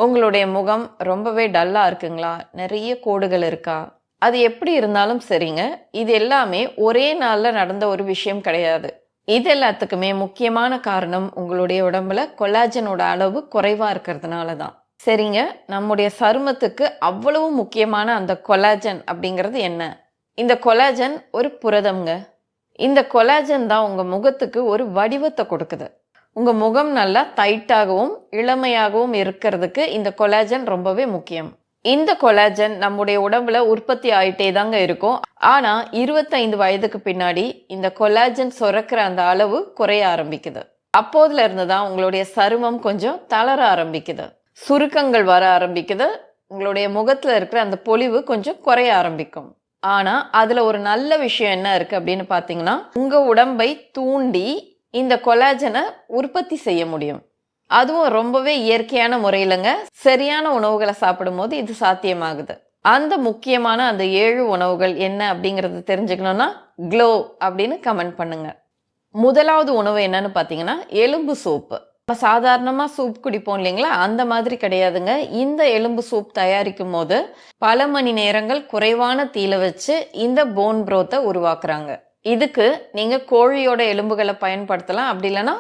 உங்களுடைய முகம் ரொம்பவே டல்லா இருக்குங்களா? நிறைய கோடுகள் இருக்கா? அது எப்படி இருந்தாலும் சரிங்க. இது எல்லாமே ஒரே நாள்ல நடந்த ஒரு விஷயம் கிடையாது. இது எல்லாத்துக்குமே முக்கியமான காரணம் உங்களுடைய உடம்புல கொலாஜனோட அளவு குறைவா இருக்கிறதுனால தான். சரிங்க, நம்முடைய சருமத்துக்கு அவ்வளவு முக்கியமான அந்த கொலாஜன் அப்படிங்கிறது என்ன? இந்த கொலாஜன் ஒரு புரதம்ங்க. இந்த கொலாஜன் தான் உங்க முகத்துக்கு ஒரு வடிவத்தை கொடுக்குது. உங்க முகம் நல்லா டைட்டாகவும் இளமையாகவும் இருக்கிறதுக்கு இந்த கொலாஜன் ரொம்பவே முக்கியம். இந்த கொலாஜன் நம்முடைய உடம்புல உற்பத்தி ஆயிட்டே தாங்க இருக்கும். ஆனா 25 வயதுக்கு பின்னாடி இந்த கொலாஜன் சுரக்கிற அந்த அளவு குறைய ஆரம்பிக்குது. அப்போதுல இருந்து தான் உங்களுடைய சருமம் கொஞ்சம் தளர ஆரம்பிக்குது, சுருக்கங்கள் வர ஆரம்பிக்குது, உங்களுடைய முகத்துல இருக்கிற அந்த பொலிவு கொஞ்சம் குறைய ஆரம்பிக்கும். ஆனா அதுல ஒரு நல்ல விஷயம் என்ன இருக்கு அப்படின்னு பாத்தீங்கன்னா, உங்க உடம்பை தூண்டி இந்த கொலாஜனை உற்பத்தி செய்ய முடியும். அதுவும் ரொம்பவே இயற்கையான முறையிலங்க. சரியான உணவுகளை சாப்பிடும்போது இது சாத்தியமாகுது. அந்த முக்கியமான அந்த 7 உணவுகள் என்ன அப்படிங்கறது தெரிஞ்சுக்கணும்னா க்ளோ அப்படின்னு கமெண்ட் பண்ணுங்க. முதலாவது உணவு என்னன்னு பாத்தீங்கன்னா எலும்பு சூப். நம்ம சாதாரணமா சூப் குடிப்போம் இல்லைங்களா, அந்த மாதிரி கிடையாதுங்க. இந்த எலும்பு சூப் தயாரிக்கும் போது பல மணி நேரங்கள் குறைவான தீயில வச்சு இந்த போன் ப்ரோத்தை உருவாக்குறாங்க. இதுக்கு நீங்க கோழியோட எலும்புகளை பயன்படுத்தலாம், அப்படி இல்லைன்னா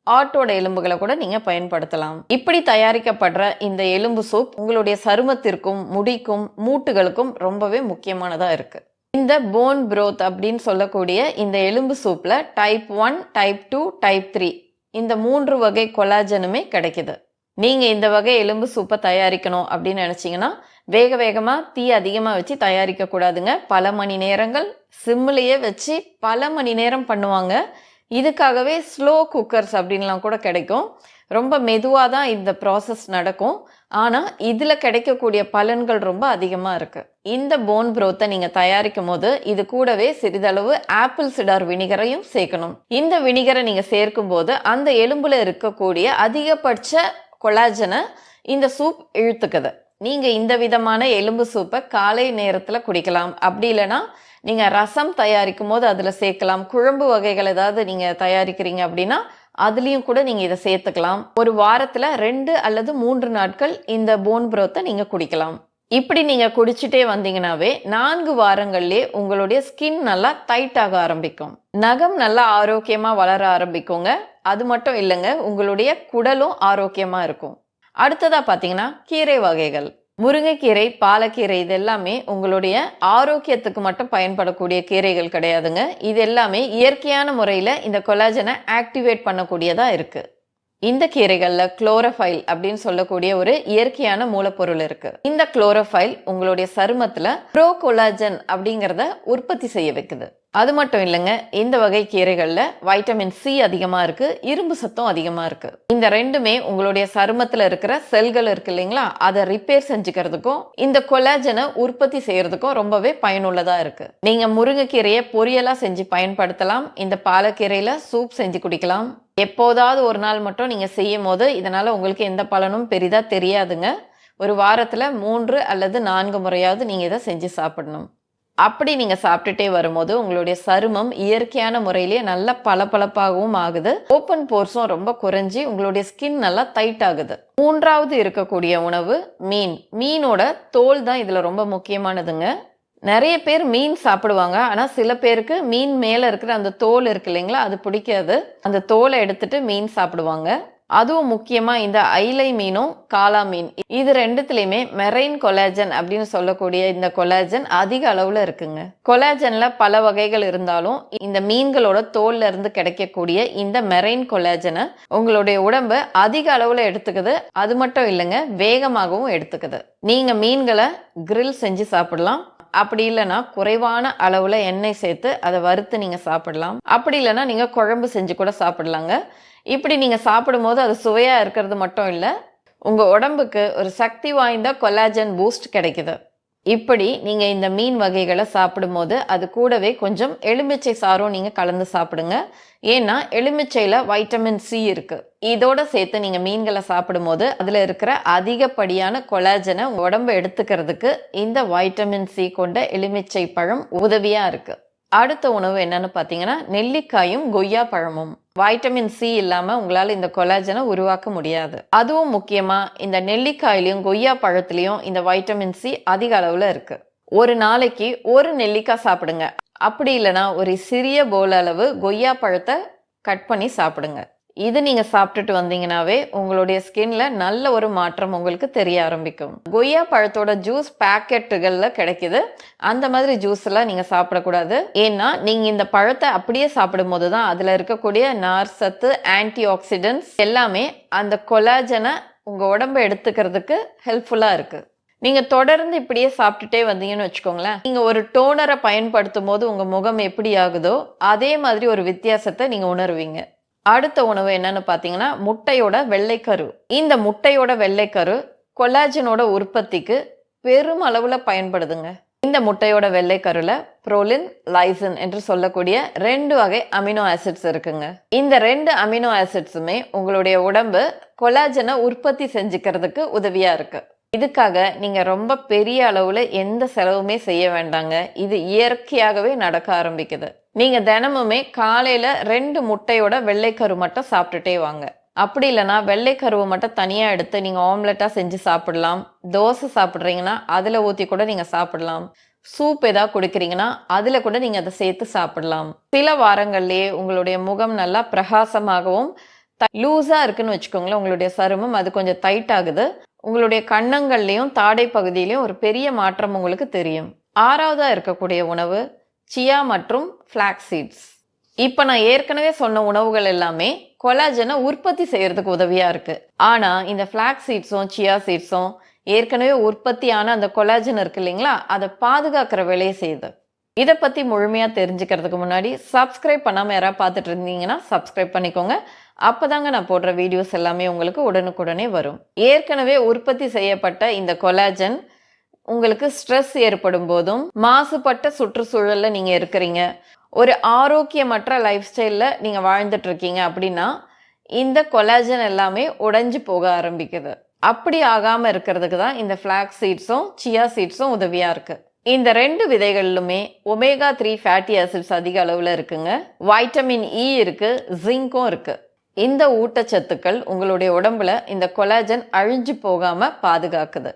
ஆட்டோட எலும்புகளை கூட நீங்க பயன்படுத்தலாம். இப்படி தயாரிக்கப்படுற இந்த எலும்பு சூப் உங்களுடைய சருமத்திற்கும் முடிக்கும் மூட்டுகளுக்கும் ரொம்பவே முக்கியமானதா இருக்கு. இந்த போன் ப்ரோத் அப்படின்னு சொல்லக்கூடிய இந்த எலும்பு சூப்ல டைப் 1, டைப் 2, டைப் 3 இந்த 3 வகை கொலாஜனுமே கிடைக்குது. நீங்க இந்த வகை எலும்பு சூப்பை தயாரிக்கணும் அப்படின்னு நினைச்சீங்கன்னா வேக வேகமா தீ அதிகமா வச்சு தயாரிக்க கூடாதுங்க. பல மணி நேரங்கள் சிம்மிலேயே வச்சு பல மணி நேரம் பண்ணுவாங்க. இதுக்காகவே ஸ்லோ குக்கர்ஸ் அப்படின்லாம் கூட கிடைக்கும். ரொம்ப மெதுவாக தான் இந்த ப்ராசஸ் நடக்கும். ஆனால் இதில் கிடைக்கக்கூடிய பலன்கள் ரொம்ப அதிகமாக இருக்குது. இந்த போன் ப்ரோத்தை நீங்கள் தயாரிக்கும் போது இது கூடவே சிறிதளவு ஆப்பிள் சிடார் வினிகரையும் சேர்க்கணும். இந்த வினிகரை நீங்கள் சேர்க்கும் போது அந்த எலும்புல இருக்கக்கூடிய அதிகபட்ச கொலாஜனை இந்த சூப் இழுத்துக்குது. நீங்கள் இந்த விதமான எலும்பு சூப்பை காலை நேரத்தில் குடிக்கலாம். அப்படி இல்லைன்னா நீங்கள் ரசம் தயாரிக்கும் போது அதில் சேர்க்கலாம். குழம்பு வகைகள் ஏதாவது நீங்கள் தயாரிக்கிறீங்க அப்படின்னா அதுலேயும் கூட நீங்கள் இதை சேர்த்துக்கலாம். ஒரு வாரத்தில் 2 அல்லது 3 நாட்கள் இந்த போன் ப்ரோத்தை நீங்கள் குடிக்கலாம். இப்படி நீங்கள் குடிச்சிட்டே வந்தீங்கன்னாவே 4 வாரங்கள்லேயே உங்களுடைய ஸ்கின் நல்லா டைட்டாக ஆரம்பிக்கும். நகம் நல்லா ஆரோக்கியமாக வளர ஆரம்பிக்குங்க. அது மட்டும் இல்லைங்க, உங்களுடைய குடலும் ஆரோக்கியமாக இருக்கும். அடுத்ததாக பார்த்தீங்கன்னா கீரை வகைகள். முருங்கைக்கீரை, பாலக்கீரை இது எல்லாமே உங்களுடைய ஆரோக்கியத்துக்கு மட்டும் பயன்படக்கூடிய கீரைகள் கிடையாதுங்க. இது எல்லாமே இயற்கையான முறையில் இந்த கொலாஜனை ஆக்டிவேட் பண்ணக்கூடியதா இருக்கு. இந்த கீரைகள்ல குளோரோஃபைல் அப்படின்னு சொல்லக்கூடிய ஒரு இயற்கையான மூலப்பொருள் இருக்கு. இந்த குளோரோஃபைல் உங்களுடைய சருமத்துல ப்ரோ கொலாஜன் அப்படிங்கிறத உற்பத்தி செய்ய வைக்குது. அது மட்டும் இல்லைங்க, இந்த வகை கீரைகள்ல வைட்டமின் சி அதிகமா இருக்கு, இரும்பு சத்தும் அதிகமா இருக்கு. இந்த ரெண்டுமே உங்களுடைய சருமத்துல இருக்கிற செல்கள் இருக்கு இல்லைங்களா, அதை ரிப்பேர் செஞ்சுக்கிறதுக்கும் இந்த கொலாஜனை உற்பத்தி செய்யறதுக்கும் ரொம்பவே பயனுள்ளதா இருக்கு. நீங்க முருங்கைக்கீரையை பொரியலா செஞ்சு பயன்படுத்தலாம். இந்த பாலக்கீரையில சூப் செஞ்சு குடிக்கலாம். எப்போதாவது ஒரு நாள் மட்டும் நீங்க செய்யும் போது இதனால உங்களுக்கு எந்த பலனும் பெரிதா தெரியாதுங்க. ஒரு வாரத்துல 3 அல்லது 4 முறையாவது நீங்க இதை செஞ்சு சாப்பிடணும். அப்படி நீங்க சாப்பிட்டுட்டே வரும்போது உங்களுடைய சருமம் இயற்கையான முறையிலேயே நல்ல பளபளப்பாகவும் ஆகுது. ஓப்பன் போர்ஸும் ரொம்ப குறைஞ்சி உங்களுடைய ஸ்கின் நல்லா டைட் ஆகுது. மூன்றாவது இருக்கக்கூடிய உணவு மீன். மீனோட தோல் தான் இதுல ரொம்ப முக்கியமானதுங்க. நிறைய பேர் மீன் சாப்பிடுவாங்க. ஆனால் சில பேருக்கு மீன் மேலே இருக்கிற அந்த தோல் இருக்கு இல்லைங்களா, அது பிடிக்காது. அந்த தோலை எடுத்துட்டு மீன் சாப்பிடுவாங்க. அதுவும் முக்கியமாக இந்த ஐலை மீனும் காளா மீன், இது ரெண்டுத்துலேயுமே மெரைன் கொலாஜன் அப்படின்னு சொல்லக்கூடிய இந்த கொலாஜன் அதிக அளவில் இருக்குங்க. கொலாஜன்ல பல வகைகள் இருந்தாலும் இந்த மீன்களோட தோல்ல இருந்து கிடைக்கக்கூடிய இந்த மெரைன் கொலாஜனை உங்களுடைய உடம்பு அதிக அளவில் எடுத்துக்குது. அது மட்டும் இல்லைங்க, வேகமாகவும் எடுத்துக்குது. நீங்கள் மீன்களை கிரில் செஞ்சு சாப்பிடலாம். அப்படி இல்லைன்னா குறைவான அளவுல எண்ணெய் சேர்த்து அதை வறுத்து நீங்க சாப்பிடலாம். அப்படி இல்லைன்னா நீங்க குழம்பு செஞ்சு கூட சாப்பிடலாங்க. இப்படி நீங்க சாப்பிடும் போது அது சுவையா இருக்கிறது மட்டும் இல்லை, உங்க உடம்புக்கு ஒரு சக்தி வாய்ந்த கொலாஜன் பூஸ்ட் கிடைக்குது. இப்படி நீங்க இந்த மீன் வகைகளை சாப்பிடும் போது அது கூடவே கொஞ்சம் எலுமிச்சை சாறும் நீங்க கலந்து சாப்பிடுங்க. ஏன்னா எலுமிச்சையில வைட்டமின் சி இருக்கு. இதோட சேர்த்து நீங்க மீன்களை சாப்பிடும் போது அதுல இருக்கிற அதிகப்படியான கொலாஜனை உங்க உடம்பு எடுத்துக்கிறதுக்கு இந்த வைட்டமின் சி கொண்ட எலுமிச்சை பழம் உதவியா இருக்கு. அடுத்த உணவு என்னன்னு பார்த்தீங்கன்னா, நெல்லிக்காயும், கொய்யா பழமும். வைட்டமின் சி இல்லாம உங்களால இந்த கொலாஜனை உருவாக்க முடியாது. அதுவும் முக்கியமா இந்த நெல்லிக்காயிலயும், கொய்யா பழத்திலயும் இந்த வைட்டமின் சி அதிக அளவுல இருக்கு. ஒரு நாளைக்கு ஒரு நெல்லிக்காய் சாப்பிடுங்க. அப்படி இல்லைன்னா ஒரு சிறிய போல் அளவு கொய்யா பழத்தை கட் பண்ணி சாப்பிடுங்க. இது நீங்க சாப்பிட்டுட்டு வந்தீங்கன்னாவே உங்களுடைய ஸ்கின்ல நல்ல ஒரு மாற்றம் உங்களுக்கு தெரிய ஆரம்பிக்கும். கொய்யா பழத்தோட ஜூஸ் பாக்கெட்டுகள்ல கிடைக்குது. அந்த மாதிரி ஜூஸ் எல்லாம் நீங்க சாப்பிடக்கூடாது. ஏன்னா நீங்க இந்த பழத்தை அப்படியே சாப்பிடும் போதுதான் அதுல இருக்கக்கூடிய நார் சத்து, ஆன்டி ஆக்சிடென்ட்ஸ் எல்லாமே அந்த கொலாஜனை உங்க உடம்ப எடுத்துக்கிறதுக்கு ஹெல்ப்ஃபுல்லா இருக்கு. நீங்க தொடர்ந்து இப்படியே சாப்பிட்டுட்டே வந்தீங்கன்னு வச்சுக்கோங்களேன், நீங்க ஒரு டோனரை பயன்படுத்தும் போது உங்க முகம் எப்படி ஆகுதோ அதே மாதிரி ஒரு வித்தியாசத்தை நீங்க உணர்வீங்க. அடுத்த உணவு என்னன்னு பார்த்தீங்கன்னா, முட்டையோட வெள்ளைக்கரு. இந்த முட்டையோட வெள்ளைக்கரு கொலாஜனோட உற்பத்திக்கு பெரும் அளவுல பயன்படுதுங்க. இந்த முட்டையோட வெள்ளைக்கருல புரோலின், லைசின் என்று சொல்லக்கூடிய 2 வகை அமினோ ஆசிட்ஸ் இருக்குங்க. இந்த 2 அமினோ ஆசிட்ஸுமே உங்களுடைய உடம்பு கொலாஜனை உற்பத்தி செஞ்சுக்கிறதுக்கு உதவியா இருக்கு. இதுக்காக நீங்க ரொம்ப பெரிய அளவுல எந்த செலவுமே செய்ய வேண்டாங்க. இது இயற்கையாகவே நடக்க ஆரம்பிக்குது. நீங்க தினமுமே காலையில 2 முட்டையோட வெள்ளைக்கரு மட்டும் சாப்பிட்டுட்டே வாங்க. அப்படி இல்லைன்னா வெள்ளைக்கருவை மட்டும் தனியா எடுத்து நீங்க ஆம்லெட்டா செஞ்சு சாப்பிடலாம். தோசை சாப்பிட்றீங்கன்னா அதுல ஊத்தி கூட நீங்க சாப்பிடலாம். சூப் ஏதாவது குடிக்கிறீங்கன்னா அதுல கூட நீங்க அதை சேர்த்து சாப்பிடலாம். சில வாரங்கள்லயே உங்களுடைய முகம் நல்லா பிரகாசமாகவும் லூஸா இருக்குன்னு வச்சுக்கோங்களேன். உங்களுடைய சருமம் அது கொஞ்சம் டைட் ஆகுது. உங்களுடைய கன்னங்கள்லயும் தாடை பகுதியிலையும் ஒரு பெரிய மாற்றம் உங்களுக்கு தெரியும். 6வதா இருக்கக்கூடிய உணவு சியா மற்றும் ஃபிளாக்ஸ் சீட்ஸ். இப்போ நான் ஏற்கனவே சொன்ன உணவுகள் எல்லாமே கொலாஜனை உற்பத்தி செய்யறதுக்கு உதவியா இருக்கு. ஆனா இந்த ஃபிளாக்ஸ் சீட்ஸும் சியா சீட்ஸும் ஏற்கனவே உற்பத்தியான அந்த கொலாஜன் இருக்கு இல்லைங்களா, அதை பாதுகாக்கிற வேலையை செய்யுது. இதை பத்தி முழுமையா தெரிஞ்சுக்கிறதுக்கு முன்னாடி சப்ஸ்கிரைப் பண்ணாம யாராவது பார்த்துட்டு இருந்தீங்கன்னா சப்ஸ்கிரைப் பண்ணிக்கோங்க. அப்பதாங்க நான் போடுற வீடியோஸ் எல்லாமே உங்களுக்கு உடனுக்குடனே வரும். ஏற்கனவே உற்பத்தி செய்யப்பட்ட இந்த கொலாஜன் உங்களுக்கு ஸ்ட்ரெஸ் ஏற்படும் போதும், மாசுபட்ட சுற்றுச்சூழல்ல நீங்க இருக்கிறீங்க, ஒரு ஆரோக்கியமற்ற லைஃப் ஸ்டைல்ல நீங்க வாழ்ந்துட்டு இருக்கீங்க அப்படின்னா இந்த கொலாஜன் எல்லாமே உடைஞ்சு போக ஆரம்பிக்குது. அப்படி ஆகாம இருக்கிறதுக்கு தான் இந்த ஃபிளாக்ஸ் சீட்ஸும் சியா சீட்ஸும் உதவியா இருக்கு. இந்த 2 விதைகளிலுமே ஒமேகா 3 ஃபேட்டி ஆசிட்ஸ் அதிக அளவுல இருக்குங்க. வைட்டமின் இ இருக்கு, ஜிங்கும் இருக்கு. இந்த ஊட்டச்சத்துக்கள் உங்களுடைய உடம்புல இந்த கொலாஜன் அழிஞ்சு போகாம பாதுகாக்குது.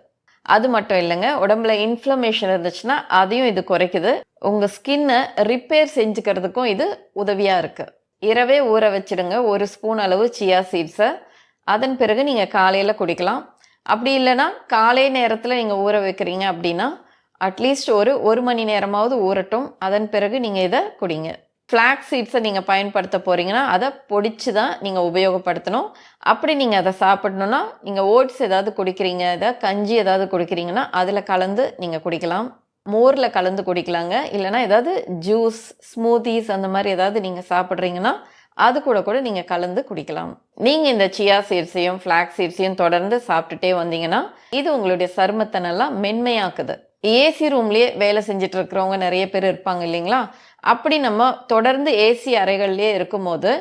அது மட்டும் இல்லைங்க, உடம்புல இன்ஃப்ளமேஷன் இருந்துச்சுன்னா அதையும் இது குறைக்குது. உங்க ஸ்கின்னை ரிப்பேர் செஞ்சுக்கிறதுக்கும் இது உதவியா இருக்கு. இரவே ஊற வச்சிடுங்க 1 ஸ்பூன் அளவு சியா சீட்ஸை. அதன் பிறகு நீங்க காலையில குடிக்கலாம். அப்படி இல்லைன்னா காலை நேரத்துல நீங்க ஊற வைக்கிறீங்க அப்படின்னா அட்லீஸ்ட் ஒரு மணி நேரமாவது ஊறட்டும். அதன் பிறகு நீங்க இதை குடிங்க. ஃபிளாக்ஸ் சீட்ஸை நீங்கள் பயன்படுத்த போகிறீங்கன்னா அதை பொடிச்சு தான் நீங்கள் உபயோகப்படுத்தணும். அப்படி நீங்கள் அதை சாப்பிடணுன்னா நீங்கள் ஓட்ஸ் ஏதாவது குடிக்கிறீங்க, ஏதாவது கஞ்சி ஏதாவது குடிக்கிறீங்கன்னா அதில் கலந்து நீங்கள் குடிக்கலாம். மோரில் கலந்து குடிக்கலாங்க. இல்லைனா ஏதாவது ஜூஸ், ஸ்மூத்திஸ் அந்த மாதிரி ஏதாவது நீங்கள் சாப்பிட்றீங்கன்னா அது கூட கூட நீங்கள் கலந்து குடிக்கலாம். நீங்கள் இந்த சியா சீட்ஸையும் ஃபிளாக்ஸ் சீட்ஸையும் தொடர்ந்து சாப்பிட்டுட்டே வந்தீங்கன்னா இது உங்களுடைய சருமத்தை நல்லா மென்மையாக்குது. ஏசி ரூம்லேயே வேலை செஞ்சுட்டு இருக்கிறவங்க நிறைய பேர் இருப்பாங்க இல்லைங்களா, அப்படி நம்ம தொடர்ந்து ஏசி அறைகள்லேயே இருக்கும்போது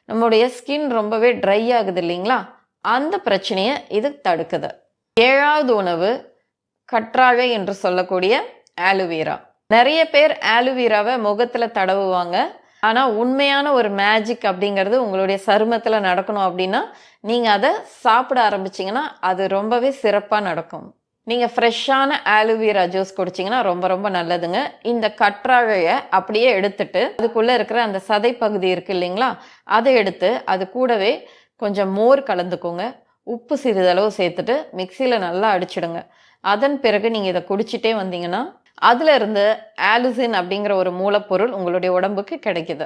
நம்முடைய ஸ்கின் ரொம்பவே ட்ரை ஆகுது இல்லைங்களா, அந்த பிரச்சனையை இது தடுக்குது. 7வது உணவு கற்றாழை என்று சொல்லக்கூடிய ஆலுவேரா. நிறைய பேர் ஆலுவேராவை முகத்தில் தடவுவாங்க. ஆனால் உண்மையான ஒரு மேஜிக் அப்படிங்கிறது உங்களுடைய சருமத்தில் நடக்கணும் அப்படின்னா நீங்கள் அதை சாப்பிட ஆரம்பிச்சிங்கன்னா அது ரொம்பவே சிறப்பாக நடக்கும். நீங்கள் ஃப்ரெஷ்ஷான ஆலுவேரா ஜூஸ் குடிச்சிங்கன்னா ரொம்ப ரொம்ப நல்லதுங்க. இந்த கற்றாழையை அப்படியே எடுத்துட்டு அதுக்குள்ளே இருக்கிற அந்த சதை பகுதி இருக்குது இல்லைங்களா, அதை எடுத்து அது கூடவே கொஞ்சம் மோர் கலந்துக்கோங்க. உப்பு சிறிதளவு சேர்த்துட்டு மிக்சியில் நல்லா அடிச்சிடுங்க. அதன் பிறகு நீங்கள் இதை குடிச்சிட்டே வந்தீங்கன்னா அதில் இருந்து ஆலுசின் அப்படிங்கிற ஒரு மூலப்பொருள் உங்களுடைய உடம்புக்கு கிடைக்குது.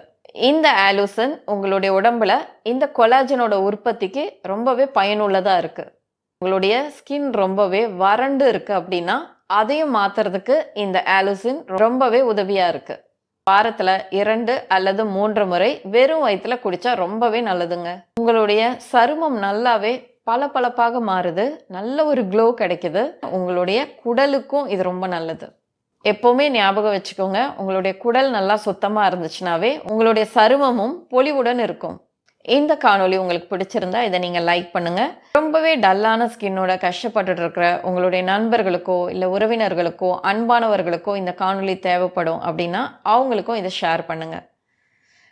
இந்த ஆலுசின் உங்களுடைய உடம்புல இந்த கொலாஜனோட உற்பத்திக்கு ரொம்பவே பயனுள்ளதாக இருக்குது. உங்களுடைய ஸ்கின் ரொம்பவே வறண்டு இருக்கு அப்படின்னா அதையும் மாத்துறதுக்கு இந்த ஆலுசின் ரொம்பவே உதவியா இருக்கு. வாரத்துல 2 அல்லது 3 முறை வெறும் வயிற்றுல குடிச்சா ரொம்பவே நல்லதுங்க. உங்களுடைய சருமம் நல்லாவே பளபளப்பாக மாறுது, நல்ல ஒரு க்ளோ கிடைக்குது. உங்களுடைய குடலுக்கும் இது ரொம்ப நல்லது. எப்பவுமே ஞாபகம் வச்சுக்கோங்க, உங்களுடைய குடல் நல்லா சுத்தமா இருந்துச்சுனாவே உங்களுடைய சருமமும் பொலிவுடன் இருக்கும். இந்த காணொளி உங்களுக்கு பிடிச்சிருந்தா இதை நீங்கள் லைக் பண்ணுங்க. ரொம்பவே டல்லான ஸ்கின்னோட கஷ்டப்பட்டுட்டு இருக்கிற உங்களுடைய நண்பர்களுக்கோ இல்லை உறவினர்களுக்கோ அன்பானவர்களுக்கோ இந்த காணொளி தேவைப்படும் அப்படின்னா அவங்களுக்கும் இதை ஷேர் பண்ணுங்க.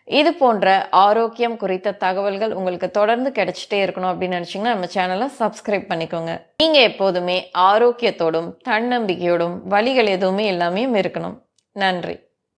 இது போன்ற ஆரோக்கியம் குறித்த தகவல்கள் உங்களுக்கு தொடர்ந்து கிடைச்சிட்டே இருக்கணும் அப்படின்னு நினைச்சீங்கன்னா நம்ம சேனலை சப்ஸ்கிரைப் பண்ணிக்கோங்க. நீங்க எப்போதுமே ஆரோக்கியத்தோடும் தன்னம்பிக்கையோடும் வலிகள் எதுவுமே இல்லாமையும் இருக்கணும். நன்றி.